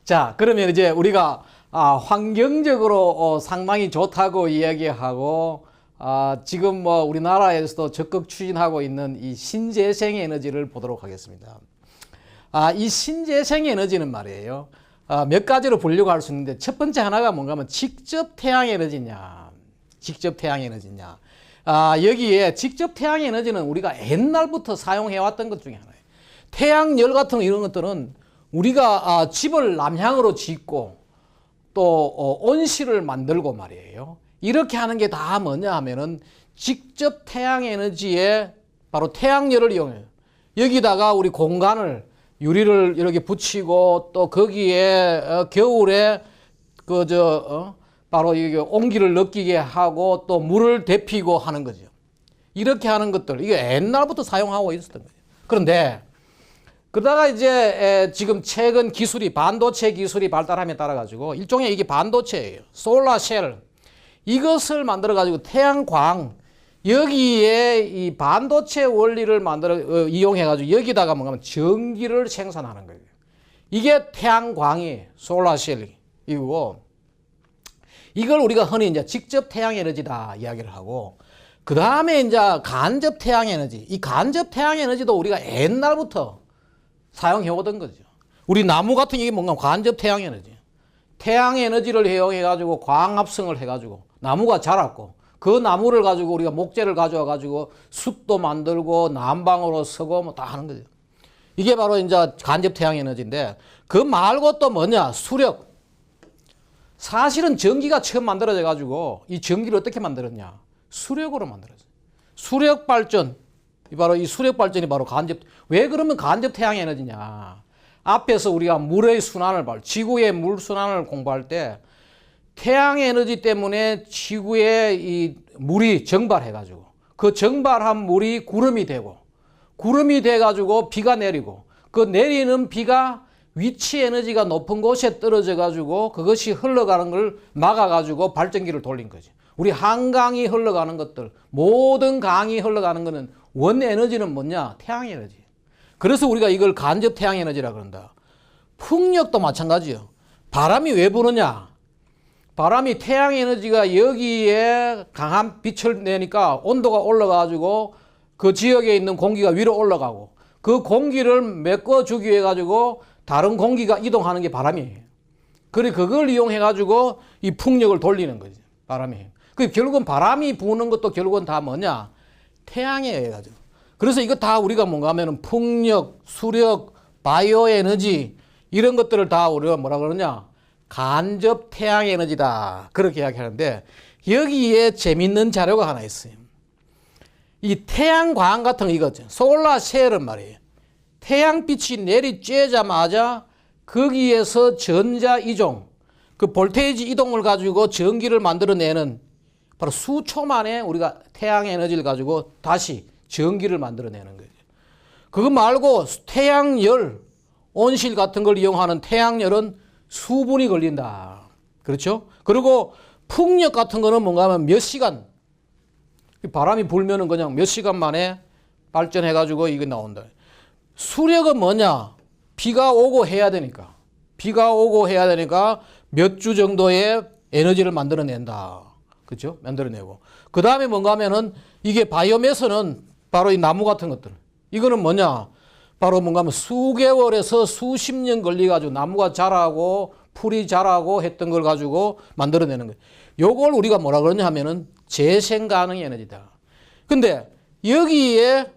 자, 그러면 이제 우리가 환경적으로 상당히 좋다고 이야기하고 지금 뭐 우리나라에서도 적극 추진하고 있는 이 신재생 에너지를 보도록 하겠습니다. 이 신재생 에너지는 말이에요. 몇 가지로 분류할 수 있는데 첫 번째 하나가 뭔가 하면 직접 태양 에너지냐. 직접 태양 에너지냐. 여기에 직접 태양 에너지는 우리가 옛날부터 사용해 왔던 것 중에 하나예요. 태양열 같은 이런 것들은 우리가 집을 남향으로 짓고 또 온실을 만들고 말이에요. 이렇게 하는 게 다 뭐냐 하면은 직접 태양 에너지에 바로 태양열을 이용해요. 여기다가 우리 공간을 유리를 이렇게 붙이고 또 거기에 겨울에 바로 이게 온기를 느끼게 하고 또 물을 데피고 하는 거죠. 이렇게 하는 것들 이게 옛날부터 사용하고 있었던 거예요. 그런데 그러다가 이제 지금 최근 기술이 반도체 기술이 발달함에 따라 가지고 일종의 이게 반도체예요. 솔라셀 이것을 만들어 가지고 태양광 여기에 이 반도체 원리를 만들어 이용해 가지고 여기다가 뭔가 하면 전기를 생산하는 거예요. 이게 태양광이 솔라셀이고 이걸 우리가 흔히 이제 직접 태양 에너지다 이야기를 하고 그 다음에 이제 간접 태양 에너지 이 간접 태양 에너지도 우리가 옛날부터 사용해 오던 거죠. 우리 나무 같은 게 뭔가 간접 태양 에너지 태양 에너지를 이용해 가지고 광합성을 해 가지고 나무가 자랐고 그 나무를 가지고 우리가 목재를 가져와 가지고 숯도 만들고 난방으로 쓰고 뭐 다 하는 거죠. 이게 바로 이제 간접 태양 에너지인데 그 말고 또 뭐냐 수력. 사실은 전기가 처음 만들어져 가지고 이 전기를 어떻게 만들었냐 수력으로 만들었어요. 수력 발전 바로 이 수력 발전이 바로 간접. 왜 그러면 간접 태양 에너지냐? 앞에서 우리가 물의 순환을 지구의 물 순환을 공부할 때 태양 에너지 때문에 지구에 이 물이 증발해 가지고 그 증발한 물이 구름이 되고 구름이 돼 가지고 비가 내리고 그 내리는 비가 위치 에너지가 높은 곳에 떨어져 가지고 그것이 흘러가는 걸 막아 가지고 발전기를 돌린 거지. 우리 한강이 흘러가는 것들 모든 강이 흘러가는 거는 원 에너지는 뭐냐? 태양 에너지. 그래서 우리가 이걸 간접 태양 에너지라 그런다. 풍력도 마찬가지요. 바람이 왜 부느냐? 바람이 태양 에너지가 여기에 강한 빛을 내니까 온도가 올라가지고 그 지역에 있는 공기가 위로 올라가고 그 공기를 메꿔주기 위해 가지고 다른 공기가 이동하는 게 바람이에요. 그래 그걸 이용해 가지고 이 풍력을 돌리는 거지. 바람이. 그 결국은 바람이 부는 것도 결국은 다 뭐냐? 태양에 의해 가지고. 그래서 이거 다 우리가 뭔가 하면은 풍력, 수력, 바이오 에너지 이런 것들을 다 우리가 뭐라 그러냐? 간접 태양 에너지다. 그렇게 이야기하는데 여기에 재밌는 자료가 하나 있어요. 이 태양광 같은 거 이거죠. 솔라셀은 말이에요. 태양빛이 내리쬐자마자 거기에서 전자 이동, 그 볼테이지 이동을 가지고 전기를 만들어내는 바로 수초 만에 우리가 태양 에너지를 가지고 다시 전기를 만들어내는 거예요. 그거 말고 태양열, 온실 같은 걸 이용하는 태양열은 수분이 걸린다. 그렇죠? 그리고 풍력 같은 거는 뭔가 하면 몇 시간, 바람이 불면은 그냥 몇 시간 만에 발전해가지고 이게 나온다. 수력은 뭐냐? 비가 오고 해야 되니까. 비가 오고 해야 되니까 몇 주 정도의 에너지를 만들어낸다. 그렇죠? 만들어내고. 그 다음에 뭔가 하면은 이게 바이오매스는 바로 이 나무 같은 것들. 이거는 뭐냐? 바로 뭔가 하면 수개월에서 수십 년 걸려가지고 나무가 자라고 풀이 자라고 했던 걸 가지고 만들어내는 거예요. 요걸 우리가 뭐라 그러냐 하면은 재생 가능 에너지다. 근데 여기에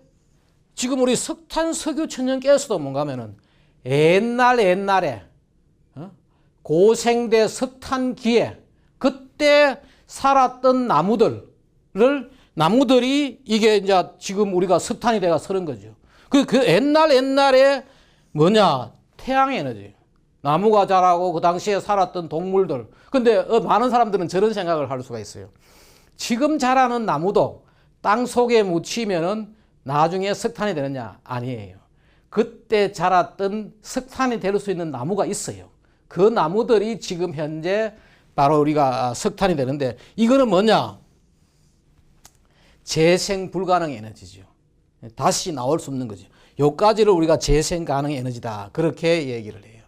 지금 우리 석탄, 석유, 천연 가스도 뭔가 하면은 옛날에 고생대 석탄기에 그때 살았던 나무들이 이게 이제 지금 우리가 석탄이 돼가 서는 거죠. 그 옛날에 뭐냐? 태양 에너지. 나무가 자라고 그 당시에 살았던 동물들. 근데 많은 사람들은 저런 생각을 할 수가 있어요. 지금 자라는 나무도 땅 속에 묻히면은 나중에 석탄이 되느냐? 아니에요. 그때 자랐던 석탄이 될 수 있는 나무가 있어요. 그 나무들이 지금 현재 바로 우리가 석탄이 되는데 이거는 뭐냐? 재생 불가능 에너지죠. 다시 나올 수 없는 거죠. 요까지를 우리가 재생 가능 에너지다. 그렇게 얘기를 해요.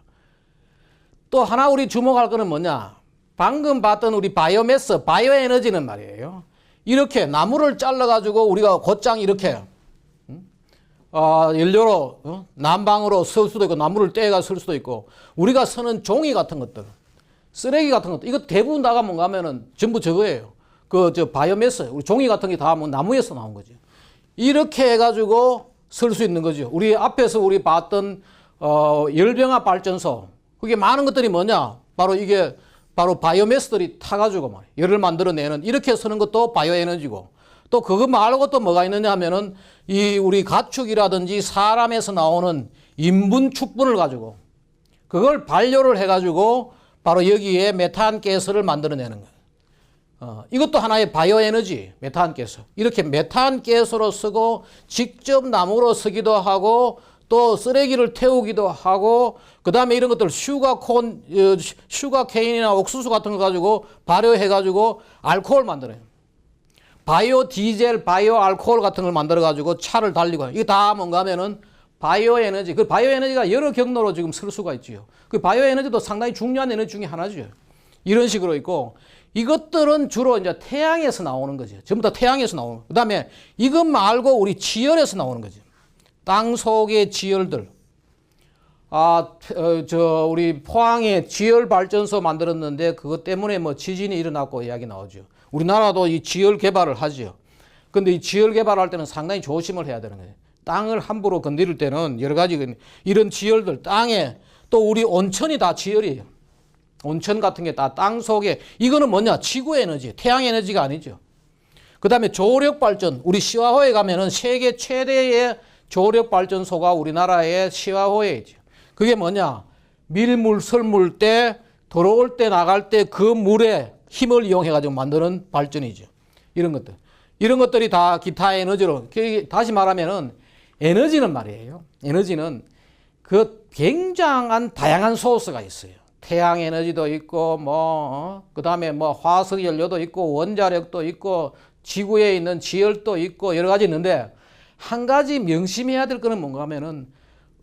또 하나 우리 주목할 거는 뭐냐? 방금 봤던 우리 바이오매스, 바이오에너지는 말이에요. 이렇게 나무를 잘라가지고 우리가 곧장 이렇게 연료로 난방으로 쓸 수도 있고 나무를 떼가 쓸 수도 있고 우리가 쓰는 종이 같은 것들, 쓰레기 같은 것들 이거 대부분 다가 뭔가 하면은 전부 저거예요. 그 저 바이오매스, 우리 종이 같은 게 다 뭐 나무에서 나온 거죠. 이렇게 해가지고 쓸 수 있는 거죠. 우리 앞에서 우리 봤던 열병합 발전소 그게 많은 것들이 뭐냐? 바로 이게 바로 바이오매스들이 타가지고 말이에요. 열을 만들어내는 이렇게 쓰는 것도 바이오에너지고 또 그거 말고 또 뭐가 있느냐 하면은 이 우리 가축이라든지 사람에서 나오는 인분 축분을 가지고 그걸 발효를 해가지고 바로 여기에 메탄 가스를 만들어내는 거예요. 이것도 하나의 바이오에너지, 메탄 가스. 이렇게 메탄 가스로 쓰고 직접 나무로 쓰기도 하고 또 쓰레기를 태우기도 하고 그 다음에 이런 것들 슈가케인이나 옥수수 같은 거 가지고 발효해가지고 알코올 만들어요. 바이오 디젤, 바이오 알코올 같은 걸 만들어가지고 차를 달리고 이게 다 뭔가 하면은 바이오 에너지. 그 바이오 에너지가 여러 경로로 지금 쓸 수가 있지요. 그 바이오 에너지도 상당히 중요한 에너지 중에 하나죠. 이런 식으로 있고 이것들은 주로 이제 태양에서 나오는 거죠. 전부 다 태양에서 나오는. 그 다음에 이것 말고 우리 지열에서 나오는 거죠. 땅 속의 지열들. 우리 포항에 지열 발전소 만들었는데 그것 때문에 뭐 지진이 일어났고 이야기 나오죠. 우리나라도 이 지열 개발을 하죠. 근데 이 지열 개발할 때는 상당히 조심을 해야 되는 거예요. 땅을 함부로 건드릴 때는 여러 가지 이런 지열들, 땅에 또 우리 온천이 다 지열이에요. 온천 같은 게 다 땅 속에 이거는 뭐냐? 지구 에너지, 태양 에너지가 아니죠. 그 다음에 조력 발전. 우리 시화호에 가면은 세계 최대의 조력 발전소가 우리나라의 시화호에 있죠. 그게 뭐냐? 밀물, 설물 때 들어올 때 나갈 때 그 물에 힘을 이용해 가지고 만드는 발전이죠. 이런 것들. 이런 것들이 다 기타 에너지로 다시 말하면은 에너지는 말이에요. 에너지는 그 굉장한 다양한 소스가 있어요. 태양 에너지도 있고 그다음에 화석 연료도 있고 원자력도 있고 지구에 있는 지열도 있고 여러 가지 있는데 한 가지 명심해야 될 거는 뭔가 하면은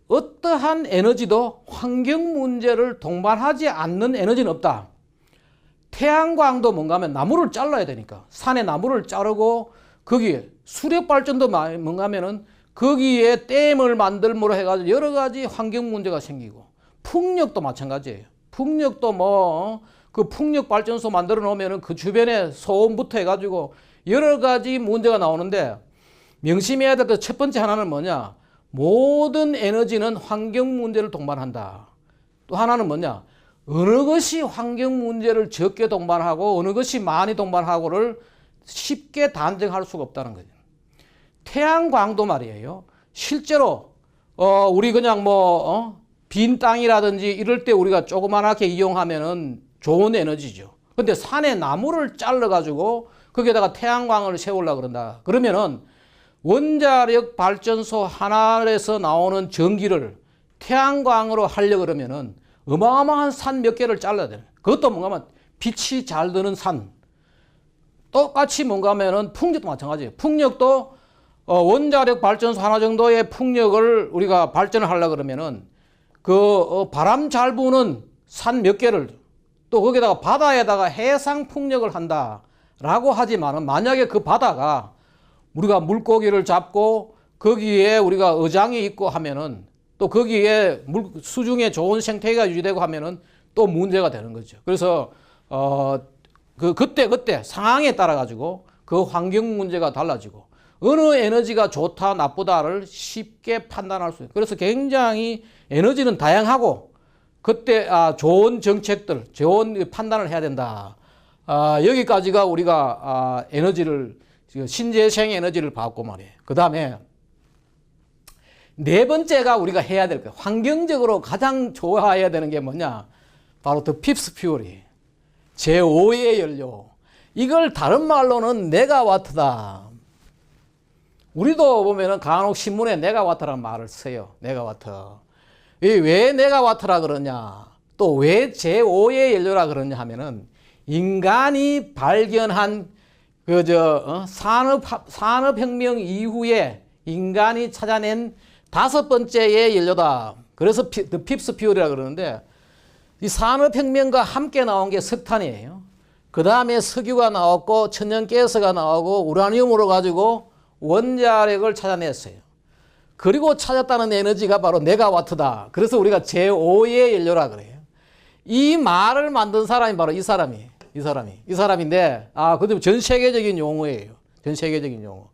어떠한 에너지도 환경 문제를 동반하지 않는 에너지는 없다. 태양광도 뭔가 하면 나무를 잘라야 되니까 산에 나무를 자르고 거기에 수력 발전도 뭔가 하면은 거기에 댐을 만들므로 해가지고 여러 가지 환경 문제가 생기고 풍력도 마찬가지예요. 풍력도 그 풍력 발전소 만들어 놓으면은 그 주변에 소음부터 해가지고 여러 가지 문제가 나오는데 명심해야 될 것 첫 번째 하나는 뭐냐? 모든 에너지는 환경 문제를 동반한다. 또 하나는 뭐냐? 어느 것이 환경 문제를 적게 동반하고 어느 것이 많이 동반하고를 쉽게 단정할 수가 없다는 거죠. 태양광도 말이에요. 실제로 우리 그냥 빈 땅이라든지 이럴 때 우리가 조그만하게 이용하면은 좋은 에너지죠. 근데 산에 나무를 잘라 가지고 거기에다가 태양광을 세우려고 그런다. 그러면은 원자력 발전소 하나에서 나오는 전기를 태양광으로 하려고 그러면은 어마어마한 산 몇 개를 잘라야 돼요. 그것도 뭔가 하면 빛이 잘 드는 산. 똑같이 뭔가 하면은 풍력도 마찬가지예요. 풍력도 원자력 발전소 하나 정도의 풍력을 우리가 발전을 하려고 그러면은 바람 잘 부는 산 몇 개를 또 거기다가 바다에다가 해상 풍력을 한다라고 하지만은 만약에 그 바다가 우리가 물고기를 잡고 거기에 우리가 어장이 있고 하면은 또 거기에 수중에 좋은 생태계가 유지되고 하면은 또 문제가 되는 거죠. 그래서 그때 상황에 따라 가지고 그 환경 문제가 달라지고 어느 에너지가 좋다 나쁘다를 쉽게 판단할 수 있어요. 그래서 굉장히 에너지는 다양하고 그때 좋은 정책들, 좋은 판단을 해야 된다. 여기까지가 우리가 에너지를 신재생 에너지를 봤고 말이에요. 그 다음에 네 번째가 우리가 해야 될 거예요. 환경적으로 가장 좋아해야 되는 게 뭐냐? 바로 더 핍스 퓨어리, 제5의 연료. 이걸 다른 말로는 메가와트다. 우리도 보면은 간혹 신문에 메가와트라는 말을 써요. 메가와트. 왜 메가와트라 그러냐? 또 왜 제5의 연료라 그러냐 하면은 인간이 발견한 산업혁명 이후에 인간이 찾아낸 5번째의 연료다. 그래서 더 핍스 퓨어리라 그러는데 이 산업혁명과 함께 나온 게 석탄이에요. 그 다음에 석유가 나왔고 천연가스가 나오고 우라늄으로 가지고 원자력을 찾아냈어요. 그리고 찾았다는 에너지가 바로 메가와트다. 그래서 우리가 제5의 연료라 그래요. 이 말을 만든 사람이 바로 이 사람인데, 그것도 전 세계적인 용어예요. 전 세계적인 용어.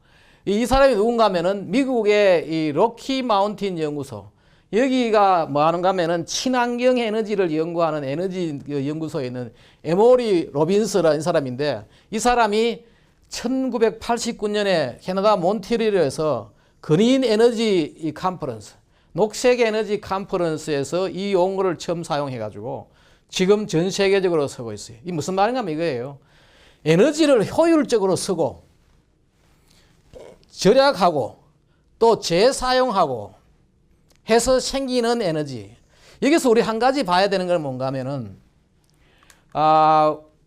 이 사람이 누군가 하면은 미국의 이 로키 마운틴 연구소, 여기가 뭐 하는가 하면은 친환경 에너지를 연구하는 에너지 연구소에 있는 에모리 로빈스라는 사람인데, 이 사람이 1989년에 캐나다 몬트리올에서 그린 에너지 컨퍼런스, 녹색 에너지 컨퍼런스에서 이 용어를 처음 사용해가지고 지금 전 세계적으로 쓰고 있어요. 이 무슨 말인가 하면 이거예요. 에너지를 효율적으로 쓰고 절약하고 또 재사용하고 해서 생기는 에너지. 여기서 우리 한 가지 봐야 되는 건 뭔가 하면은,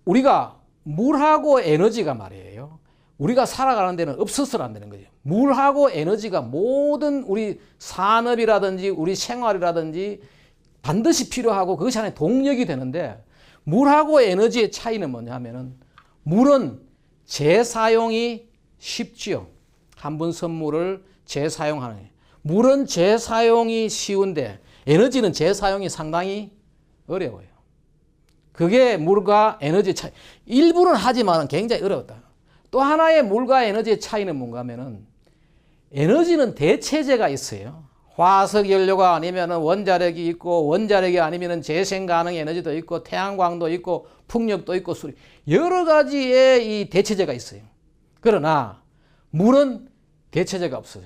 우리가 물하고 에너지가 말이에요. 우리가 살아가는 데는 없어서는 안 되는 거죠. 물하고 에너지가 모든 우리 산업이라든지 우리 생활이라든지 반드시 필요하고 그것이 하나의 동력이 되는데, 물하고 에너지의 차이는 뭐냐 하면은, 물은 재사용이 쉽지요. 한 번 선물을 재사용하는 거예요. 물은 재사용이 쉬운데 에너지는 재사용이 상당히 어려워요. 그게 물과 에너지의 차이. 일부는 하지만 굉장히 어렵다. 또 하나의 물과 에너지의 차이는 뭔가 하면은, 에너지는 대체제가 있어요. 화석 연료가 아니면 원자력이 있고, 원자력이 아니면 재생 가능 에너지도 있고, 태양광도 있고, 풍력도 있고, 여러 가지의 이 대체제가 있어요. 그러나 물은 대체제가 없어요.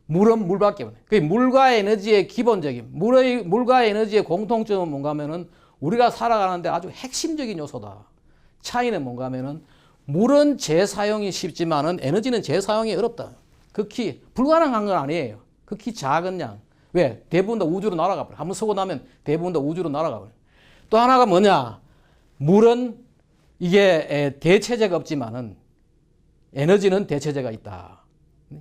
물은 물밖에 없어요. 그 물과 에너지의 기본적인, 물과 에너지의 공통점은 뭔가 하면은, 우리가 살아가는데 아주 핵심적인 요소다. 차이는 뭔가 하면은, 물은 재사용이 쉽지만은 에너지는 재사용이 어렵다. 극히 불가능한 건 아니에요. 극히 작은 양. 왜? 대부분 다 우주로 날아가 버려. 한번 쓰고 나면 대부분 다 우주로 날아가 버려. 또 하나가 뭐냐? 물은 이게 대체제가 없지만은 에너지는 대체제가 있다.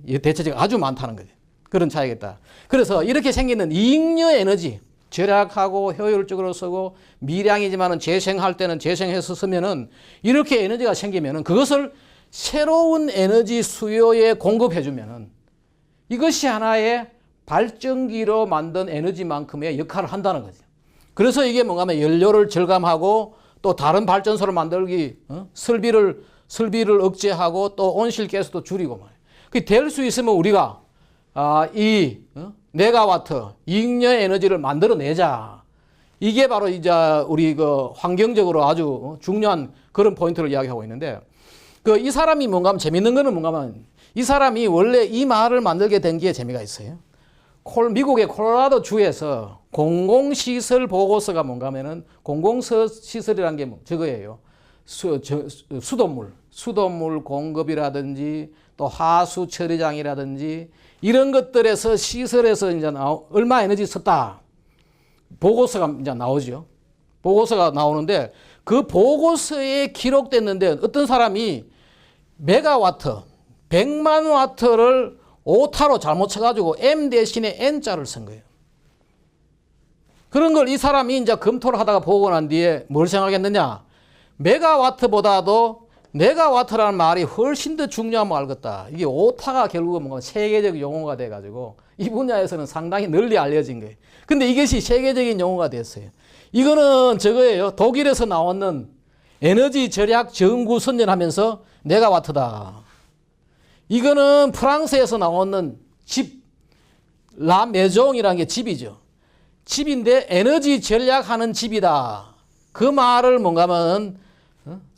이 대체제가 아주 많다는 거죠. 그런 차이가 있다. 그래서 이렇게 생기는 이익녀 에너지, 절약하고 효율적으로 쓰고 미량이지만은 재생할 때는 재생해서 쓰면은, 이렇게 에너지가 생기면은 그것을 새로운 에너지 수요에 공급해 주면은 이것이 하나의 발전기로 만든 에너지만큼의 역할을 한다는 거죠. 그래서 이게 뭔가 하면 연료를 절감하고 또 다른 발전소를 만들기, 설비를 억제하고 또 온실가스도 줄이고 말이에요. 그게 될 수 있으면 우리가 메가와트 이익녀 에너지를 만들어내자. 이게 바로 이제 우리 그 환경적으로 아주 중요한 그런 포인트를 이야기하고 있는데, 이 사람이 뭔가 하면 재밌는 거는 뭔가 하면, 이 사람이 원래 이 말을 만들게 된 게 재미가 있어요. 미국의 콜로라도 주에서 공공시설 보고서가 뭔가 하면은, 공공시설이라는 게 저거예요. 수돗물 공급이라든지 또 하수 처리장이라든지 이런 것들에서 시설에서 이제 얼마 에너지 썼다. 보고서가 이제 나오죠. 보고서가 나오는데, 그 보고서에 기록됐는데 어떤 사람이 메가와트 100만 와트를 오타로 잘못 쳐가지고 M 대신에 N자를 쓴 거예요. 그런 걸 이 사람이 이제 검토를 하다가 보고 난 뒤에 뭘 생각했느냐? 메가와트보다도 메가와트라는 말이 훨씬 더 중요한 걸 알겠다. 이게 오타가 결국은 뭔가 세계적 용어가 돼가지고 이 분야에서는 상당히 널리 알려진 거예요. 근데 이것이 세계적인 용어가 됐어요. 이거는 저거예요. 독일에서 나오는 에너지 절약 전구 선전하면서 메가와트다. 이거는 프랑스에서 나오는 집, 라메종이라는 게 집이죠. 집인데 에너지 절약하는 집이다. 그 말을 뭔가 하면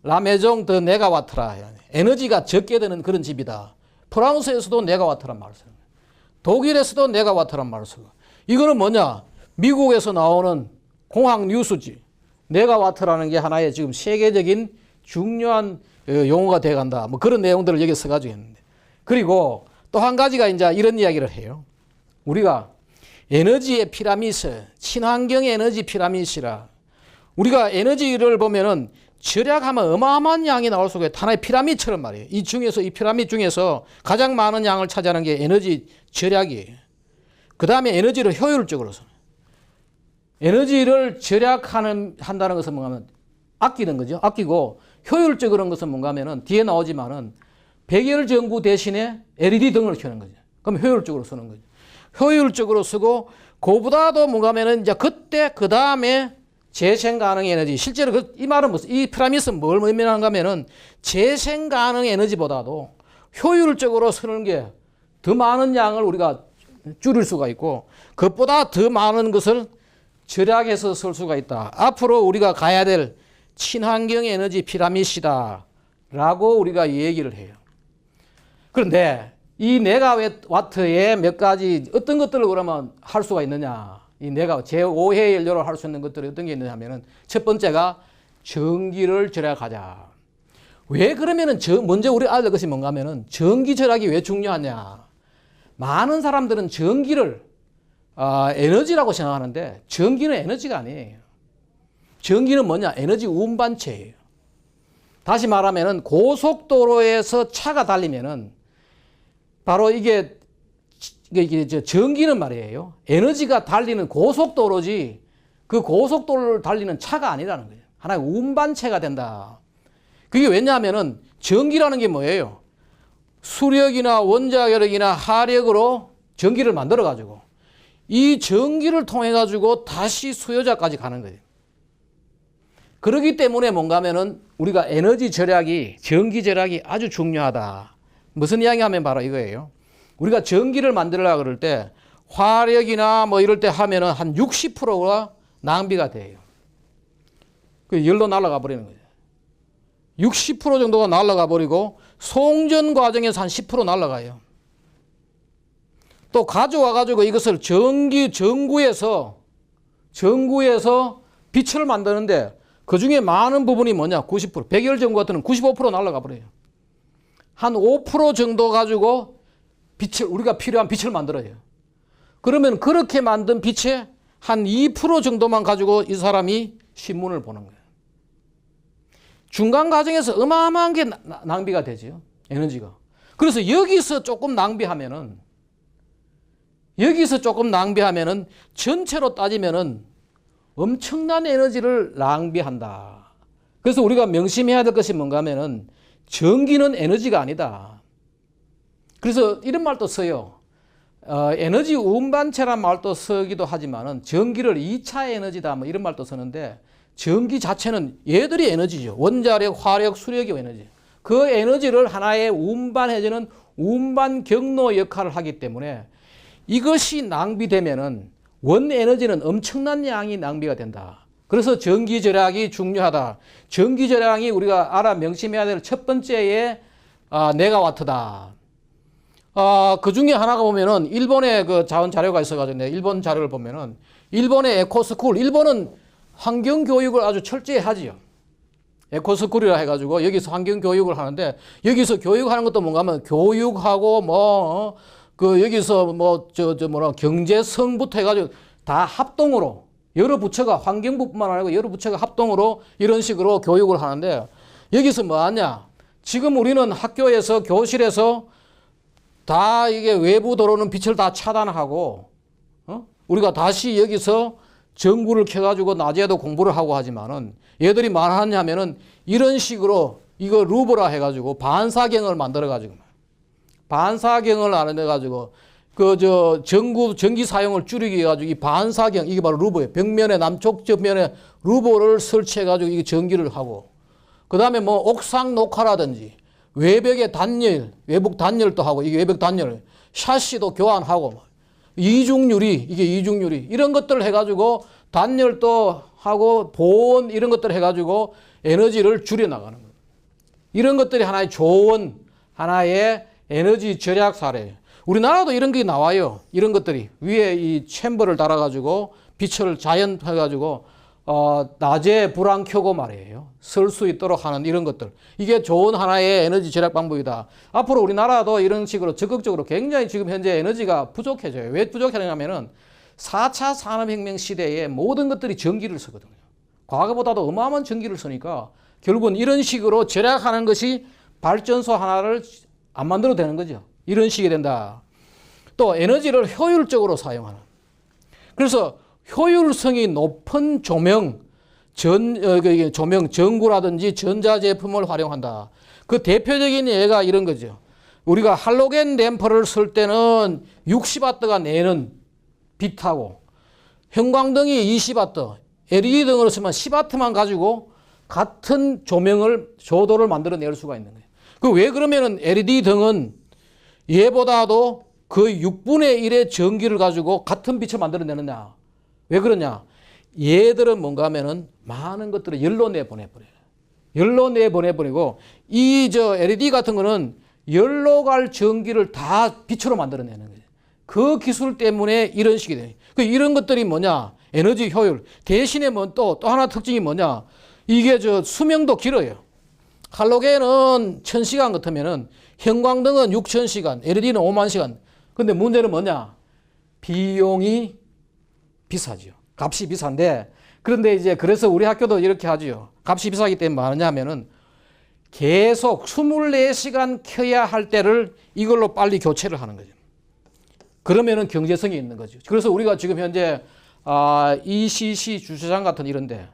라메종 더 메가와트라. 에너지가 적게 드는 그런 집이다. 프랑스에서도 메가와트란 말을 쓰는 거예요. 독일에서도 메가와트란 말을 쓰고. 이거는 뭐냐? 미국에서 나오는 공학 뉴스지. 메가와트라는 게 하나의 지금 세계적인 중요한 용어가 돼간다. 뭐 그런 내용들을 여기 써가지고 했는데. 그리고 또 한 가지가 이제 이런 이야기를 해요. 우리가 에너지의 피라미드, 친환경 에너지 피라미드라. 우리가 에너지를 보면은 절약하면 어마어마한 양이 나올 수가 있어요. 하나의 피라미드처럼 말이에요. 이 피라미드 중에서 가장 많은 양을 차지하는 게 에너지 절약이에요. 그 다음에 에너지를 효율적으로 쓰는. 에너지를 한다는 것은 뭔가 하면 아끼는 거죠. 아끼고 효율적인 것은 뭔가 하면은 뒤에 나오지만은 백열전구 대신에 LED 등을 켜는 거죠. 그럼 효율적으로 쓰는 거죠. 효율적으로 쓰고 그보다도 뭔가 하면은 이제 그때 그 다음에 재생 가능 에너지. 실제로 이 말은 무슨 이 피라미드는 뭘 의미하는가 하면은 재생 가능 에너지보다도 효율적으로 쓰는 게 더 많은 양을 우리가 줄일 수가 있고 그것보다 더 많은 것을 절약해서 쓸 수가 있다. 앞으로 우리가 가야 될 친환경 에너지 피라미드다 라고 우리가 얘기를 해요. 그런데 이 메가와트에 몇 가지 어떤 것들을 그러면 할 수가 있느냐. 이 제5회 연료로 할 수 있는 것들이 어떤 게 있느냐 하면은 첫 번째가 전기를 절약하자. 왜 그러면은 먼저 우리 알릴 것이 뭔가 하면은 전기 절약이 왜 중요하냐. 많은 사람들은 전기를 에너지라고 생각하는데 전기는 에너지가 아니에요. 전기는 뭐냐? 에너지 운반체예요. 다시 말하면은 고속도로에서 차가 달리면은 바로 이게 전기는 말이에요. 에너지가 달리는 고속도로지 그 고속도로를 달리는 차가 아니라는 거예요. 하나의 운반체가 된다. 그게 왜냐하면은 전기라는 게 뭐예요? 수력이나 원자력이나 하력으로 전기를 만들어 가지고 이 전기를 통해 가지고 다시 수요자까지 가는 거예요. 그렇기 때문에 뭔가 하면은 우리가 에너지 절약이 전기 절약이 아주 중요하다. 무슨 이야기 하면 바로 이거예요. 우리가 전기를 만들려고 그럴 때 화력이나 뭐 이럴 때 하면은 한 60%가 낭비가 돼요. 그 열로 날아가 버리는 거죠. 60% 정도가 날아가 버리고 송전 과정에서 한 10% 날아가요. 또 가져와 가지고 이것을 전구에서 빛을 만드는데 그 중에 많은 부분이 뭐냐? 90%. 백열전구 같은 건 95% 날아가 버려요. 한 5% 정도 가지고 우리가 필요한 빛을 만들어요. 그러면 그렇게 만든 빛의 한 2% 정도만 가지고 이 사람이 신문을 보는 거예요. 중간 과정에서 어마어마한 게 낭비가 되죠. 에너지가. 그래서 여기서 조금 낭비하면은 전체로 따지면은 엄청난 에너지를 낭비한다. 그래서 우리가 명심해야 될 것이 뭔가 하면은 전기는 에너지가 아니다. 그래서 이런 말도 써요. 에너지 운반체란 말도 쓰기도 하지만은 전기를 2차 에너지다 뭐 이런 말도 쓰는데 전기 자체는 얘들이 에너지죠. 원자력, 화력, 수력이 에너지. 그 에너지를 하나의 운반해주는 운반 경로 역할을 하기 때문에 이것이 낭비되면은 원 에너지는 엄청난 양이 낭비가 된다. 그래서 전기 절약이 중요하다. 전기 절약이 우리가 명심해야 될 첫 번째의 메가와트다. 그 중에 하나가 보면은 일본의 그 자원 자료가 있어가지고 일본 자료를 보면은 일본의 에코스쿨, 일본은 환경 교육을 아주 철저히 하지요. 에코스쿨이라 해가지고 여기서 환경 교육을 하는데 여기서 교육하는 것도 뭔가 하면 교육하고 여기서 경제성부터 해가지고 다 합동으로 여러 부처가 환경부뿐만 아니고 여러 부처가 합동으로 이런 식으로 교육을 하는데 여기서 뭐 하냐? 지금 우리는 학교에서 교실에서 다 이게 외부 들어오는 빛을 다 차단하고 우리가 다시 여기서 전구를 켜가지고 낮에도 공부를 하고 하지만은 얘들이 뭐 하냐면은 이런 식으로 이거 루브라 해가지고 반사경을 만들어가지고 반사경을 만들어가지고 전기 사용을 줄이기 해가지고 이 반사경 이게 바로 루브예요. 벽면에 남쪽 전면에 루브를 설치해가지고 이게 전기를 하고 그 다음에 뭐 옥상 녹화라든지 외벽의 단열, 외부 단열도 하고 이게 외벽 단열, 샤시도 교환하고 이게 이중유리 이런 것들을 해가지고 단열도 하고 보온 이런 것들을 해가지고 에너지를 줄여나가는 거예요. 이런 것들이 하나의 에너지 절약 사례예요. 우리나라도 이런 게 나와요. 이런 것들이 위에 이 챔버를 달아가지고 빛을 자연해가지고 낮에 불 안 켜고 말이에요. 쓸 수 있도록 하는 이런 것들. 이게 좋은 하나의 에너지 절약 방법이다. 앞으로 우리나라도 이런 식으로 적극적으로 굉장히 지금 현재 에너지가 부족해져요. 왜 부족하냐면은 4차 산업혁명 시대에 모든 것들이 전기를 쓰거든요. 과거보다도 어마어마한 전기를 쓰니까 결국은 이런 식으로 절약하는 것이 발전소 하나를 안 만들어도 되는 거죠. 이런 식이 된다. 또 에너지를 효율적으로 사용하는. 그래서 효율성이 높은 조명, 조명 전구라든지 전자제품을 활용한다. 그 대표적인 예가 이런 거죠. 우리가 할로겐 램프를 쓸 때는 60W가 내는 빛하고 형광등이 20W, LED 등으로 쓰면 10W만 가지고 같은 조도를 만들어낼 수가 있는 거예요. 그 왜 그러면은 LED 등은 얘보다도 그 6분의 1의 전기를 가지고 같은 빛을 만들어내느냐? 왜 그러냐? 얘들은 뭔가 하면은 많은 것들을 열로 내보내버려요. 열로 내보내버리고 이 LED 같은 거는 열로 갈 전기를 다 빛으로 만들어내는 거예요. 그 기술 때문에 이런 식이 돼요. 그 이런 것들이 뭐냐? 에너지 효율. 대신에 뭐 또 하나 특징이 뭐냐? 이게 수명도 길어요. 할로겐은 1000시간 같으면은 형광등은 6000시간, LED는 50000시간. 근데 문제는 뭐냐? 비용이 비싸죠. 값이 비싼데, 그런데 이제 그래서 우리 학교도 이렇게 하죠. 값이 비싸기 때문에 뭐 하냐면은 계속 24시간 켜야 할 때를 이걸로 빨리 교체를 하는 거죠. 그러면은 경제성이 있는 거죠. 그래서 우리가 지금 현재 ECC 주차장 같은 이런데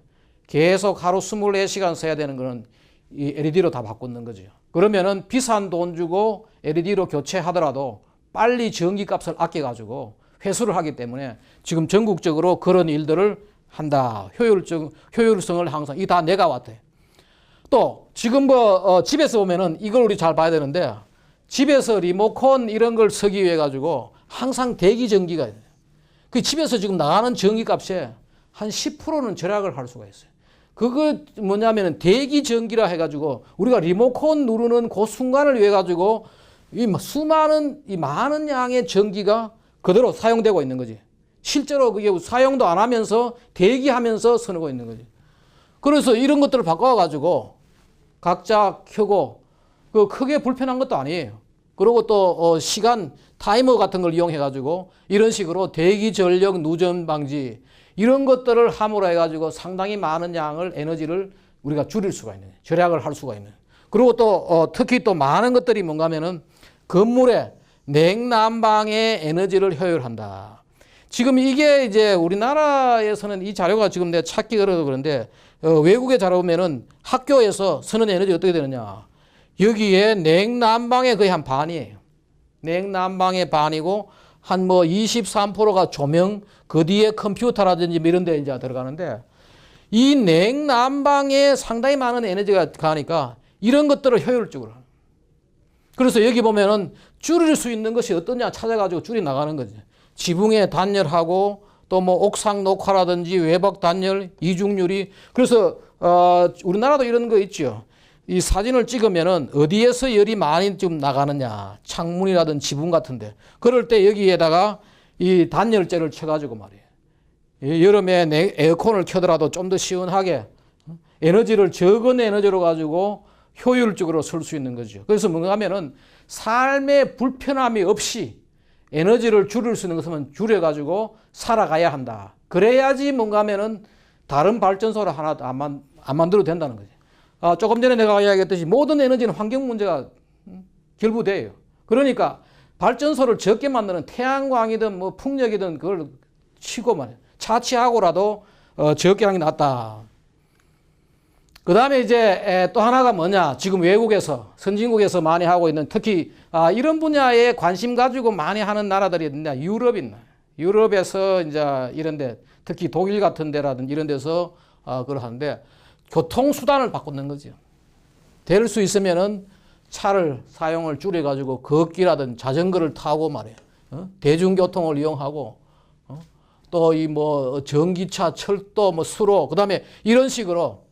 계속 하루 24시간 써야 되는 거는 이 LED로 다 바꾸는 거죠. 그러면은 비싼 돈 주고 LED로 교체하더라도 빨리 전기값을 아껴가지고 회수를 하기 때문에 지금 전국적으로 그런 일들을 한다. 효율성을 항상, 이게 다 메가와트예요. 또 지금 집에서 보면은 이걸 우리 잘 봐야 되는데, 집에서 리모컨 이런 걸 쓰기 위해 가지고 항상 대기 전기가 있어요. 그 집에서 지금 나가는 전기값에 한 10%는 절약을 할 수가 있어요. 그거 뭐냐면은 대기 전기라 해가지고 우리가 리모컨 누르는 그 순간을 위해 가지고 이 많은 양의 전기가 그대로 사용되고 있는 거지. 실제로 그게 사용도 안 하면서 대기하면서 쓰고 있는 거지. 그래서 이런 것들을 바꿔가지고 각자 켜고 크게 불편한 것도 아니에요. 그리고 또 시간 타이머 같은 걸 이용해가지고 이런 식으로 대기 전력 누전 방지 이런 것들을 함으로 해가지고 상당히 많은 양을 에너지를 우리가 줄일 수가 있는, 절약을 할 수가 있는. 그리고 또 특히 또 많은 것들이 뭔가 하면은 건물의 냉난방의 에너지를 효율한다. 지금 이게 이제 우리나라에서는 이 자료가 지금 내가 찾기 어려워서 그런데 외국의 자료 보면은 학교에서 쓰는 에너지 어떻게 되느냐. 여기에 냉난방의 거의 한 반이에요. 냉난방의 반이고 한 23%가 조명, 그 뒤에 컴퓨터라든지 이런 데 이제 들어가는데 이 냉난방에 상당히 많은 에너지가 가니까 이런 것들을 효율적으로 하는. 그래서 여기 보면은 줄일 수 있는 것이 어떠냐 찾아가지고 줄이 나가는 거죠. 지붕에 단열하고 또 옥상 녹화라든지 외박 단열, 이중유리. 그래서 우리나라도 이런 거 있죠. 이 사진을 찍으면은 어디에서 열이 많이 좀 나가느냐, 창문이라든지 지붕 같은데 그럴 때 여기에다가 이 단열재를 쳐가지고 말이에요. 여름에 에어컨을 켜더라도 좀 더 시원하게 에너지를 적은 에너지로 가지고 효율적으로 쓸 수 있는 거죠. 그래서 뭔가 하면은 삶의 불편함이 없이 에너지를 줄일 수 있는 것은 줄여가지고 살아가야 한다. 그래야지 뭔가 하면은 다른 발전소를 하나 안 만들어도 된다는 거죠. 조금 전에 내가 이야기했듯이 모든 에너지는 환경 문제가 결부돼요. 그러니까 발전소를 적게 만드는 태양광이든 풍력이든 그걸 치고 말이에요. 차치하고라도 적게 하는 게 낫다. 그 다음에 이제 또 하나가 뭐냐. 지금 외국에서, 선진국에서 많이 하고 있는 특히 이런 분야에 관심 가지고 많이 하는 나라들이 있는데 유럽이나 유럽에서 이제 이런데 특히 독일 같은 데라든지 이런 데서 그걸 하는데 교통수단을 바꾸는 거죠. 될 수 있으면은 차를 사용을 줄여가지고 걷기라든 자전거를 타고 말이에요. 대중교통을 이용하고 또 이 전기차, 철도, 수로, 그 다음에 이런 식으로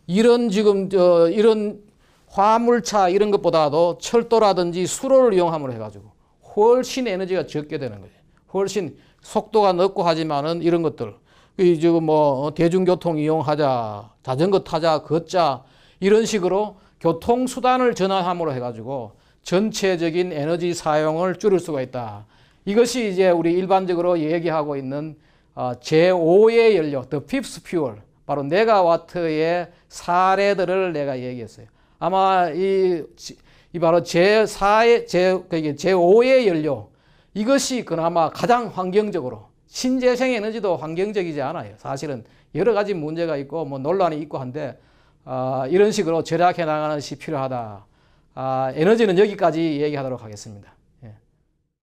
이런 지금 이런 화물차 이런 것보다도 철도라든지 수로를 이용함으로 해가지고 훨씬 에너지가 적게 되는 거예요. 훨씬 속도가 늦고 하지만은 이런 것들. 지금 대중교통 이용하자, 자전거 타자, 걷자 이런 식으로 교통수단을 전환함으로 해가지고 전체적인 에너지 사용을 줄일 수가 있다. 이것이 이제 우리 일반적으로 얘기하고 있는 제5의 연료, the fifth fuel, 바로 메가와트의 사례들을 내가 얘기했어요. 아마 이 바로 제5의 연료, 이것이 그나마 가장 환경적으로 신재생 에너지도 환경적이지 않아요. 사실은 여러 가지 문제가 있고 뭐 논란이 있고 한데 이런 식으로 절약해 나가는 것이 필요하다. 에너지는 여기까지 얘기하도록 하겠습니다.